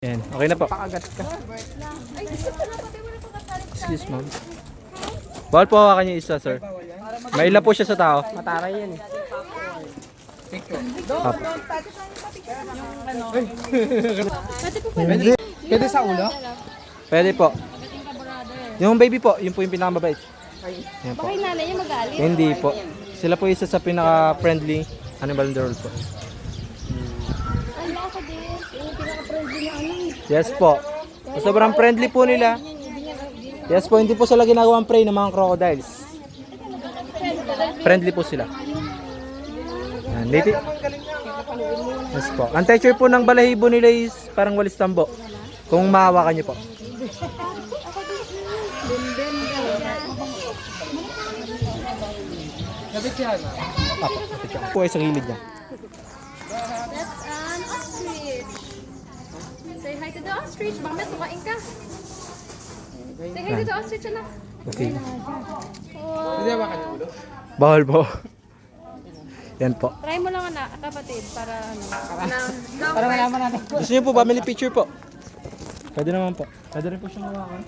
Yan, okay na po. Pakagat ka. Excuse ma'am. Bawal po hawakan yung isa, sir. Maila po siya sa tao. Mataray yan eh. Pwede. Pwede sa ulo? Pwede po. Yung baby po, yun po yung pinakamabait. Yan po. Baka yung nanay niya magalit. Hindi po. Sila po isa sa pinaka-friendly animal in the world po. Ay, baka din. Yung pinaka-friendly na ano. Yes po. Sobrang friendly po nila. Yes po, hindi po sila ginagawang prey ng mga crocodiles. Friendly po sila. Yan, native. Yes po. Ang texture po ng balahibo nila is parang walis tambo. Kung mahawakan niyo po. Gabit yan. Apo, ito po ay sa gilid niya. That's an ostrich. Say hi to the ostrich. Baka may tukain ka. Say hi to the ostrich, anak. Okay. Pwede ba yung ulo? Bawal po. Yan po. Try mo lang, anak, kapatid, para ano. Para malaman natin. Gusto niyo po family picture po? Pwede naman po. Pwede rin po siyang hawakan.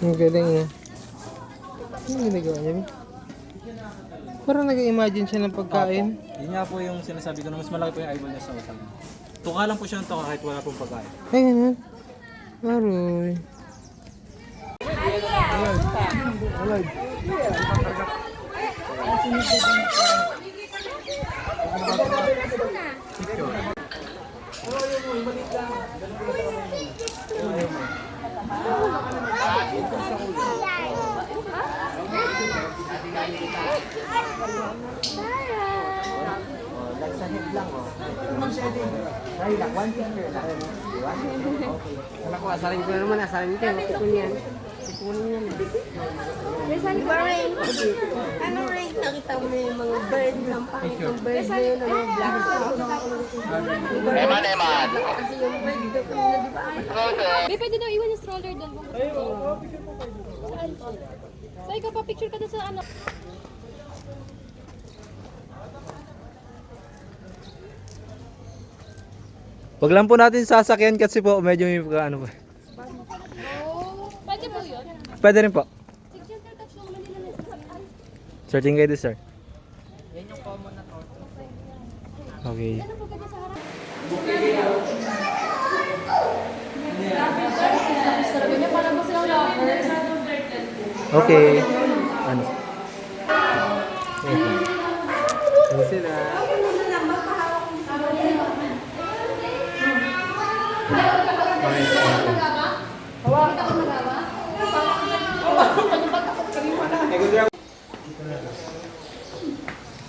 Ang galing eh. Ano ginagawa niya? Parang nag-imagine siya ng pagkain. Yun nga po yung sinasabi ko na mas malaki po yung eyeball niya sa utang. Tuka lang po siya ng tuka kahit wala pong pagkain. Ay, ganun. Aroy. Ako, asarin ko naman. Asarin ko. Tikun yan. Tikunin yan. Ano rin, nakita mo yung mga bird ng pangit ng bird na yun, ano, black Eman. kasi yung bird doon kanina, di ba? Babe, pwede daw iwan yung stroller doon kung gusto mo. So, ikaw pa picture ka doon sa ano. Wag lang po natin sasakyan kasi po medyo may ano po. Oh, pwede mo yun. Pwede rin po. Sige, sir, touch lang naman nila. Sir, tingin kayo sir. Okay. Sabi niya, parang ba silang lovers? Okay. Ano? Ano sila?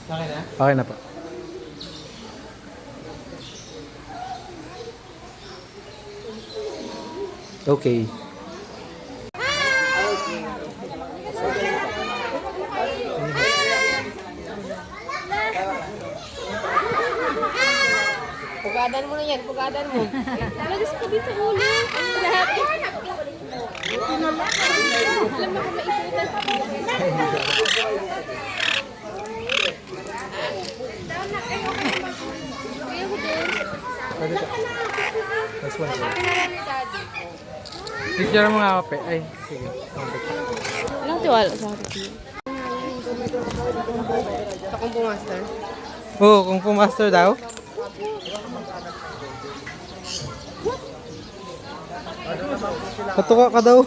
Okay na? Okay na po. Okay. Pugadan mo na yan, pugadan mo. Lagos ko dito sa ulo. Lahat. Alam mo kung maiputan. Kuya ko din. Next one sir. Picture mo nga kape. Ay, sige. Walang tiwala sa akin. Sa Kung Fu Master. Oo, Kung Fu Master daw. Patuka ka daw.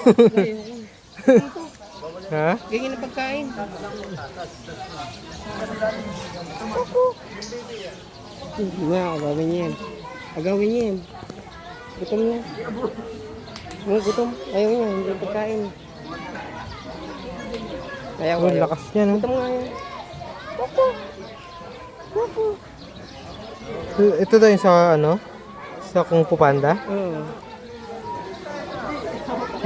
Ha? Ganyan na pagkain. Hindi na, agawin niya yan. Agawin niya yan. Gutom na. Gutom. Ayaw niya, hindi pagkain. Ayaw, Oh, lakas niya no. Gutom nga yan. Ito daw yung sa ano? Sa Kung Fu Panda? Oo.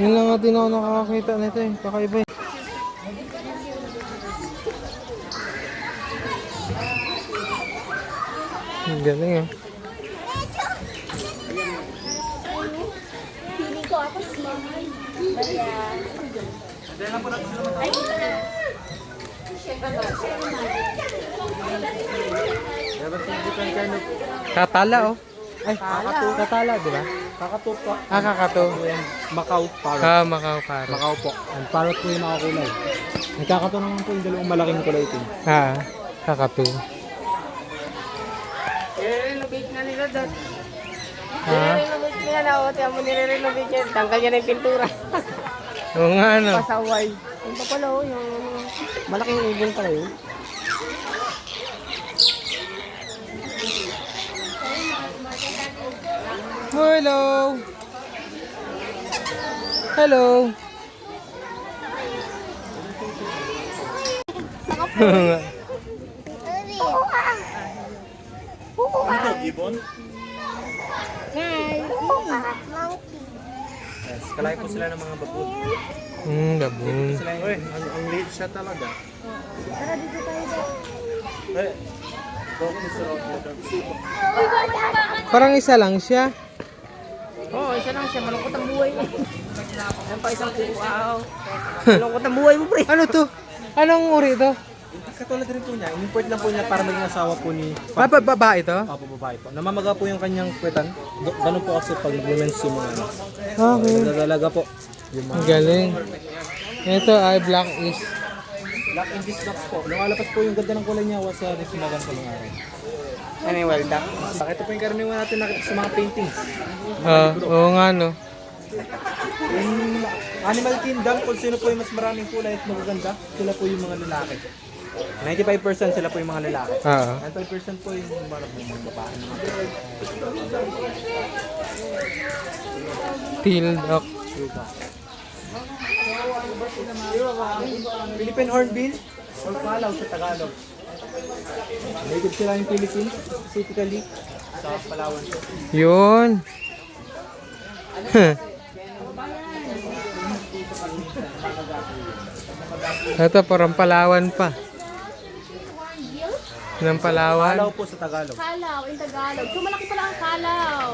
Yun lang nga din ako nakakakita nito eh. Kakaiba eh. Ang galing ah. Feeling ko ako smart. Kaya... Katala, oh. Ay, katala, di ba? Kakato pa. Ah, kakato. Macau parrot. Ah, Macau parrot. Macau po. Ang parrot po yung nakakulay. Nagkakato naman po yung dalawang malaking kulay ito. Ah, kakato. I-renovate na nila dot. Ha? I-renovate nila na o. Tiyan mo nire-renovate niya. Tanggal niya na yung pintura. Oo nga, ano. Pasaway. Yung pa pala o. Yung malaking ibon pala yun. Hello. Hello. Yes, kalay po sila ng mga baboon. Gabon. Sila yung, ang liit siya talaga. Eh, focus Parang isa lang siya. Oo, isa lang siya. Malungkot ang buhay niya. Yan pa isang wow. Malungkot ang buhay mo, pre. Ano to? Anong uri to? Katulad rin po niya, in-import lang po niya para maging asawa po ni Babae to? Papa babae po. Namamaga po yung kanyang kwetan. Ganun po kasi pag nag-women's yung mga ano. Okay. Nagdadalaga po. Yung mga Ang galing. Ito ay black is. black and ducks po. Lumalabas po yung ganda ng kulay niya sa Risimagan po ng araw. Ano yung wild duck? Ito po yung karaniwan natin nakita sa mga paintings. Oo nga, no. Yung Animal Kingdom, kung sino po yung mas maraming kulay at magaganda, sila po yung mga lalaki. 95% sila po yung mga lalaki. Oo. 95% po yung mga babae. Teal duck. Philippine Hornbill or Palaw sa Tagalog. Native sila yung Philippines, specifically sa Palawan. Yun. Ito parang Palawan pa. Ng Palawan. Palaw po sa Tagalog. Kalaw in Tagalog. So malaki pala ang Kalaw.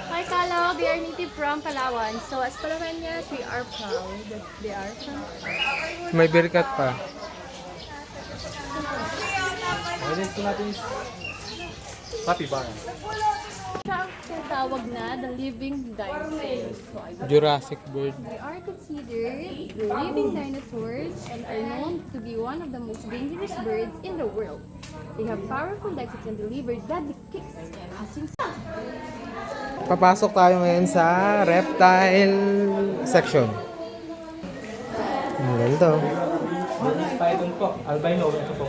Hi Kalaw, they are native from Palawan. So as Palawanians, we are proud that they are from May birkat pa. Ngayon po natin capybara. siya ang tinatawag na the living dinosaurs. So I Jurassic bird. They are considered living dinosaurs and are known to be one of the most dangerous birds in the world. They have powerful legs that can deliver deadly kicks, causing Papasok tayo ngayon sa reptile section. Ang ganda. British python po, albino, ito po.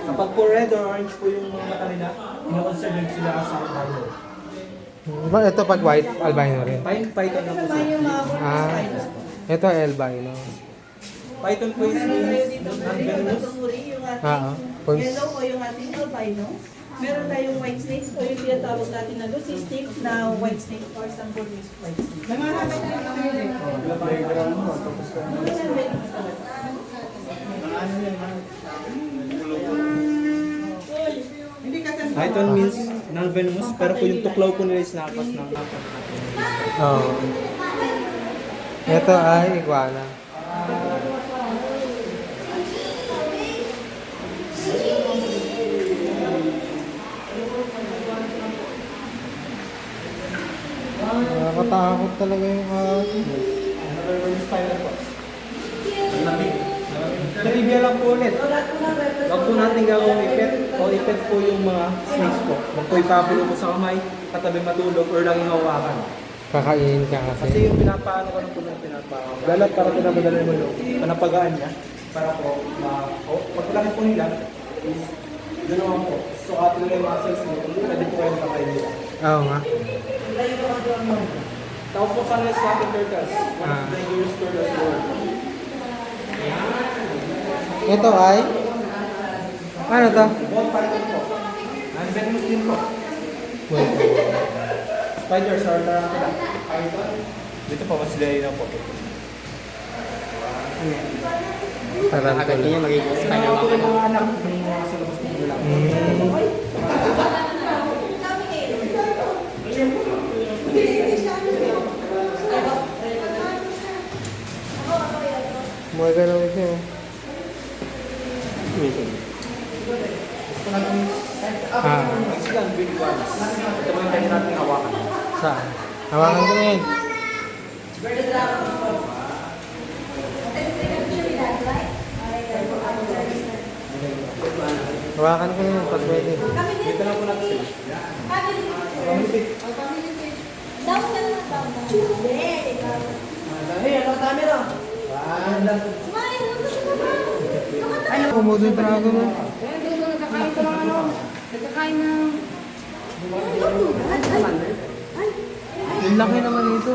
Kapag po red or orange po yung mga mata nila, ino-consider sila as albino. Ito pag white, albino rin. Python na po sila. Ah, ito albino. Python po is non-venomous. Ah, pons. Yellow po yung ating albino. Meron tayong white snake o yung tinatawag natin na lucy snake na white snake or Sanbornese white snake. Nangangalit tayo hindi kasi Python means non-venomous, pero po yung tuklaw po nila is nakas ng Oh. Ito ay iguana. Nakakatakot talaga yung another word is spider po. Lamig. Trivia lang po ulit. Huwag po natin gawang ipet o ipet po yung mga snakes po. Huwag po ipapulo po sa kamay, katabi matulog, or laging hawakan. kakainin ka Kasi kasi. yung pinapaano ko ng po ng pinapaano. Dalat para pinapadala mo yung panapagaan niya. Para po, pagkalaki po nila, is ganoon po. So, atin nila yung muscles nila. Pwede po kayo nakakain nila. Oo nga. Tapos po sana sa ating turtles. One of the dangerous turtles in the world. Ito ay ano to? Ball python po. Non-venomous din po. Wait. Spiders are tarantula. Python. Dito po, mas dahil na po. Tarantula. Ito po yung mga anak ng mga sa labas ng nila. Mga ganun siya. Ito mo yung pwede natin hawakan. Saan? Hawakan ko na yan. Hawakan ko na yan pag pwede. Dito lang po natin. Komodo yung dragon mo. Nagkakain ko ng ano? Nagkakain ng... Yung laki naman ito.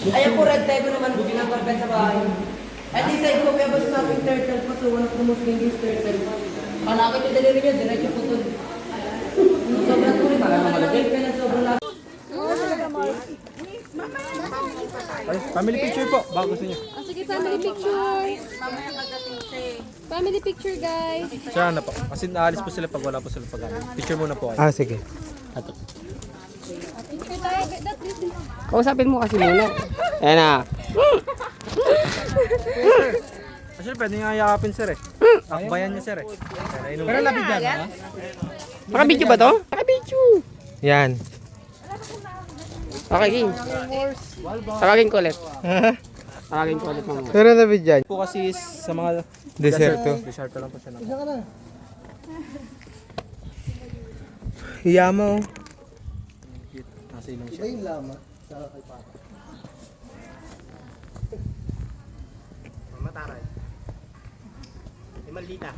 Ayaw ko red tayo naman binabargan sa bahay. At least ay ko kaya basta namin turtle pa so one of the most dangerous turtle. Palakit yung daliri niya, diretso putol. Sobrang tuloy, malagay ka na sobrang laki. Ay, family picture po. Baka gusto niyo. Ah, sige, family picture. Family picture, guys. Siya na po. Kasi naalis po sila pag wala po sila pag picture muna po kayo. Ah, sige. Picture tayo. That is... Kausapin mo kasi muna. Ayan na. Actually, pwede nga yakapin sir eh. Akbayan niya sir eh. Pero labigyan ha? Nakabidyo ba to? Nakabidyo. Yan. Okay, game. Tawagin ko ulit. Tawagin ko ulit mamaya. Pero na dyan. Po kasi sa mga Deserto. Deserto lang po siya na. Hiyama oh. Nasa ilang siya. Mataray. Maldita.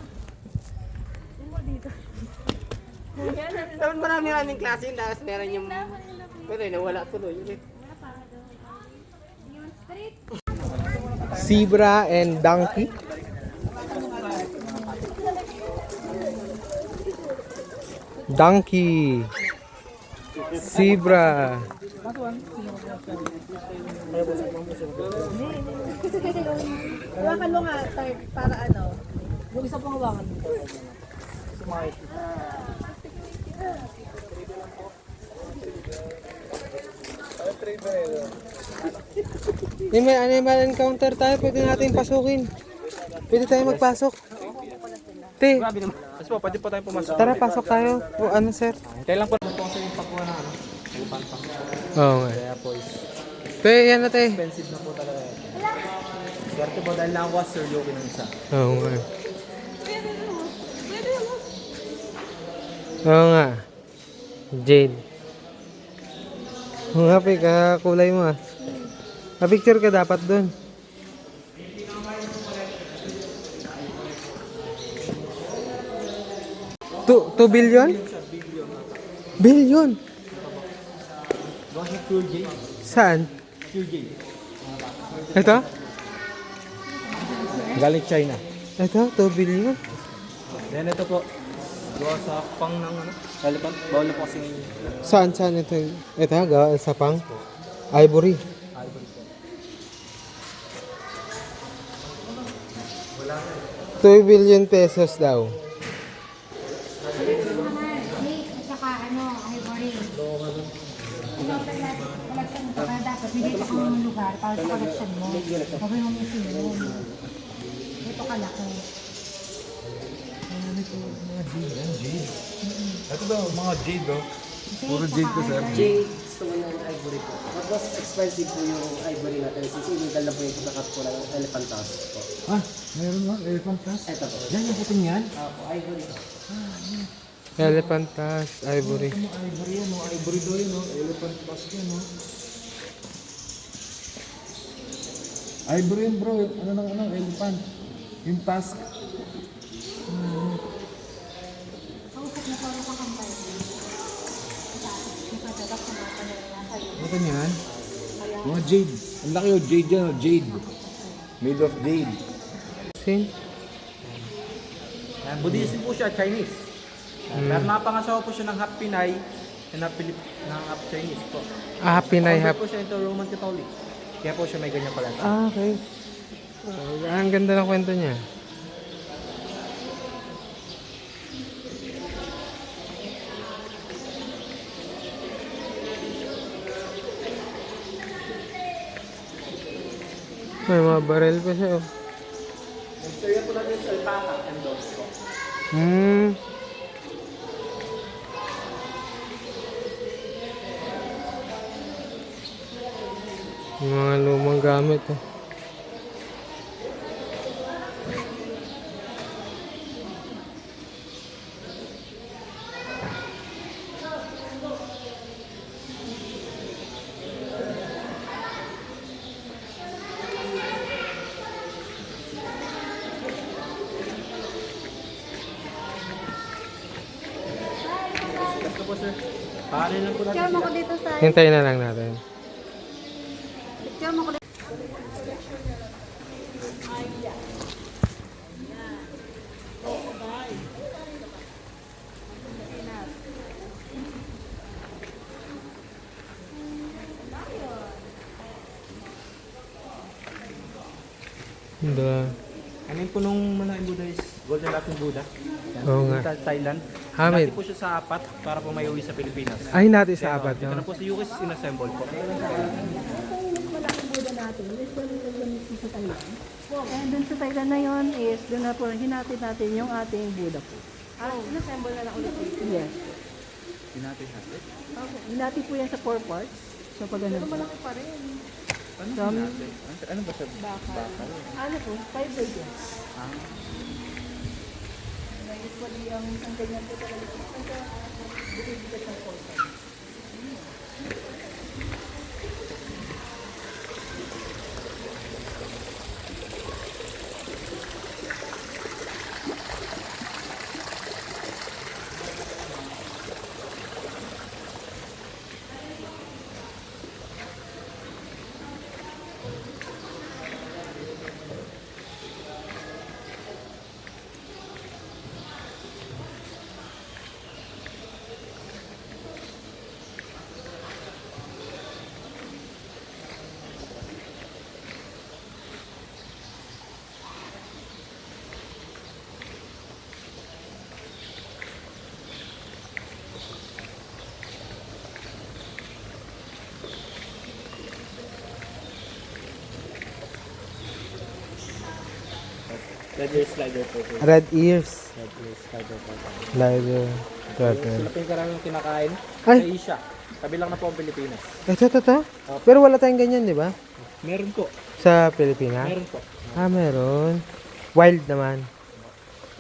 Dapat marami raming klase yun, tapos meron yung... Pero nawala tuloy. Zebra and donkey. Donkey. Zebra. Hawakan mo nga, Tart, para ano. Yung isa pang hawakan. May animal encounter tayo, pwede natin pasukin. Pwede tayo magpasok. Te, Kasi po, pwede po tayo pumasok. tara pasok tayo. O ano sir? Hintay lang po naman po kasi yung pagkuha ng ano. Elephant pa. Oo nga. Kaya po is Te, yan na te. expensive na po talaga. Swerte po dahil nakuha Sir Yoki ng isa. Oo nga. Oo nga. Jade. Oo nga, pe, kakulay mo ah. Pa-picture ka dapat dun. Two billion? Billion? Bakit Pure J? Saan? Pure J. Ito? Galing China. Ito? 2 billion? Then ito po. Gawa sa pang ng ano. Elephant. Bawal na po kasi Saan ito? Ito, gawa sa pang? Ivory. ivory po. 2 billion pesos daw. Saka ano, ivory. Collection mo ka dapat. Bigay ko ng lugar para sa collection mo. Sabi mo yung sinunod. Ito kalaki. Ito daw, mga jade oh. Puro jade ko sir. Jade, gusto mo ng ivory po. But mas expensive po yung ivory natin. Since illegal na po yung pagkakat po ng elephant tusk po. Ah, mayroon nga, elephant tusk. Ito po. Yan yung puting yan. Ako, ivory po. Elephant tusk, ivory. Ivory yan oh, ivory daw yun oh. Elephant tusk yan oh. Ivory yun bro, ano ng ano, elephant. Yung tusk. Ano yan? Mga jade. Ang laki oh, jade yan oh, jade. Made of jade. Sin? Ayan, Buddhism po siya, Chinese. Pero napangasawa po siya ng half Pinay and half Chinese po. Ah, Pinay Convert hap. po siya into Roman Catholic. Kaya po siya may ganyan pala. Ah, okay. Ang ganda ng kwento niya. May mga barrel pa siya. Oh. So yan po natin sa alpaca and dogs po. Hmm. Mga lumang gamit eh. Ito po sir. Paano lang po natin Picture mo sila? ko dito sa... Hintayin na lang natin. Picture mo ko dito. Hindi. Ano yun po nung malaking Buddha is Golden Latin Buddha? Yan. Oo nga. Sa Thailand. Hamid. Dati po siya sa apat para po may uwi sa Pilipinas. Ay, natin sa apat. Ito na No? po si Yukis inassemble po. And dun sa Thailand na yun is, dun na po, hinatid natin yung ating Buddha po. Inassemble na lang ulit dito. Yes. Hinatid natin. Okay. Hinatid po yan sa 4 parts. So pag ganun. Malaki pa rin. Ano hinatid? Ano ba siya? Ano po? 5 days yan. Usually, ang isang ganyan po talaga. Bukid-bukid ng 4 parts. Red ear slider po. Red ears. Red ear slider po. Slider. Turtle. Sila po yung karamihan kinakain Ay! sa Asia. Kabilang na po ang Pilipinas. Ito. Pero wala tayong ganyan, di ba? Meron po. Sa Pilipinas? Meron po. Ah, meron. Wild naman.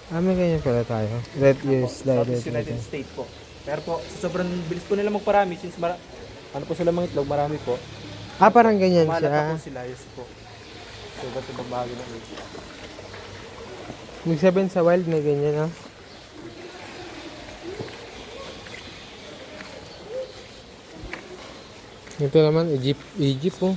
Ah, may ganyan pala tayo. Red ears, slider. Southeast United States po. Pero po, sa sobrang bilis po nila magparami since ano po sila mga itlog, marami po. Ah, parang ganyan Malata po siya. sila, yes po. So, ba't ibang bahagi ng Asia? Ibig sabihin sa wild may ganyan, ah. Ito naman, Egypt po.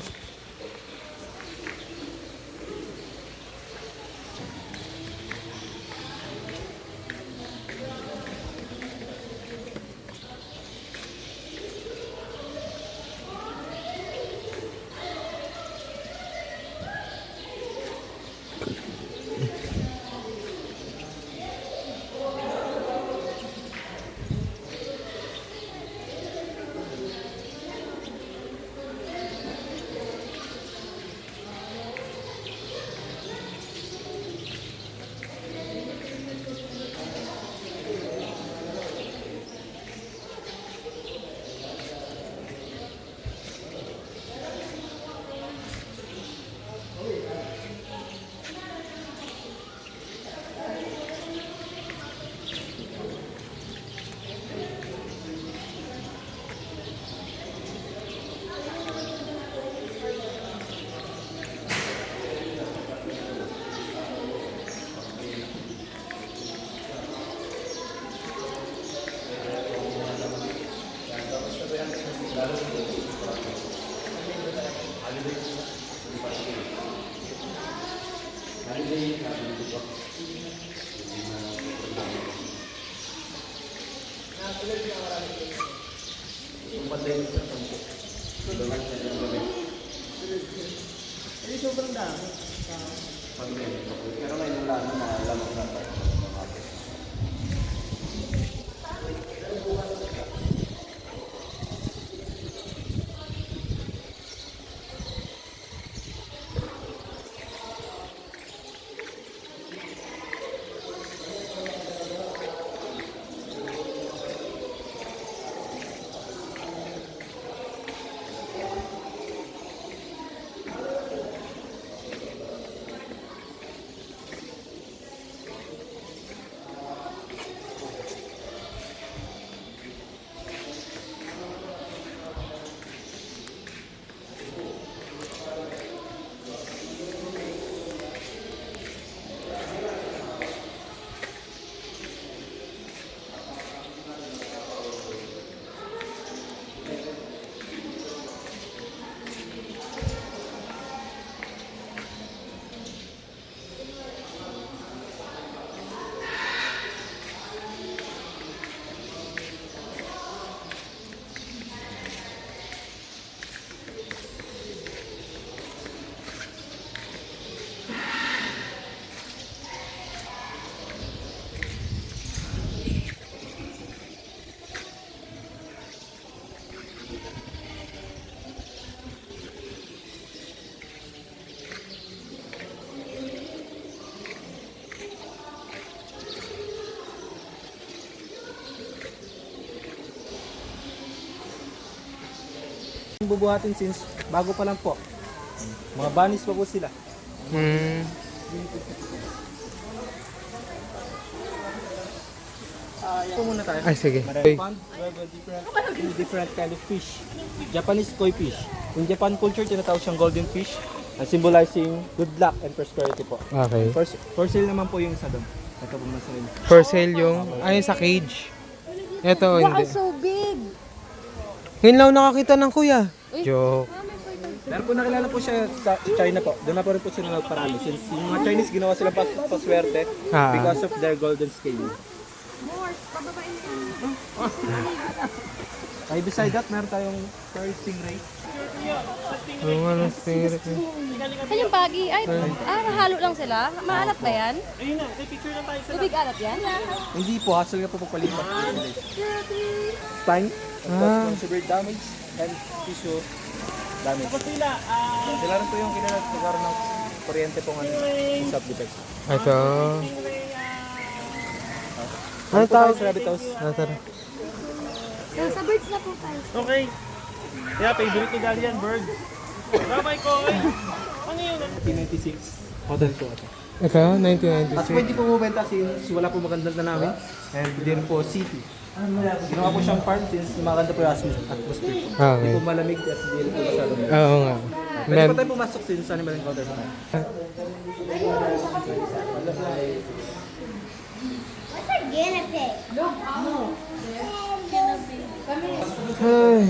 bubuhatin since bago pa lang po. Mga bunnies pa po sila. Ito muna tayo. Ay, sige. Marami pond, we have a different kind of fish. Japanese koi fish. In Japan culture, tinatawag siyang golden fish, symbolizing good luck and prosperity po. Okay. For sale naman po yung isa doon. Ito po mas rin. For sale yung, ayun sa cage. Ito, Wow, hindi. so big! Ngayon lang nakakita ng kuya. Joke. Pero po nakilala po siya sa China po. Doon na po rin po sila nagparami. Since yung mga Chinese ginawa sila paswerte because of their golden scale. Ay, beside that, meron tayong pearl stingray. Ang ano, spirit. Saan yung pagi? Ay, halo lang sila. Maalat ba yan? Ayun na, may picture lang tayo sa Tubig alat yan? Hindi po, hassle nga po pagpalipat. Time, of severe damage, and tissue damage. Sila rin po yung kilala at nagkaroon ng kuryente pong yung self-defect. Ito. Ano tawag sa rabbit house? Tara. Sa birds na po tayo. Okay. Kaya favorite ni Gali yan, birds. Bye-bye ko. Ano yun? 1996. Hotel po ito. Ito, At 1996. pwede po mabenta since wala po magandang tanawin. And din po city. Ginawa po siyang farm since maganda po yung atmosphere po. Okay. Hindi po malamig at hindi rin po masyadong Oo nga. pwede po tayo pumasok since animal encounter po tayo. Ay.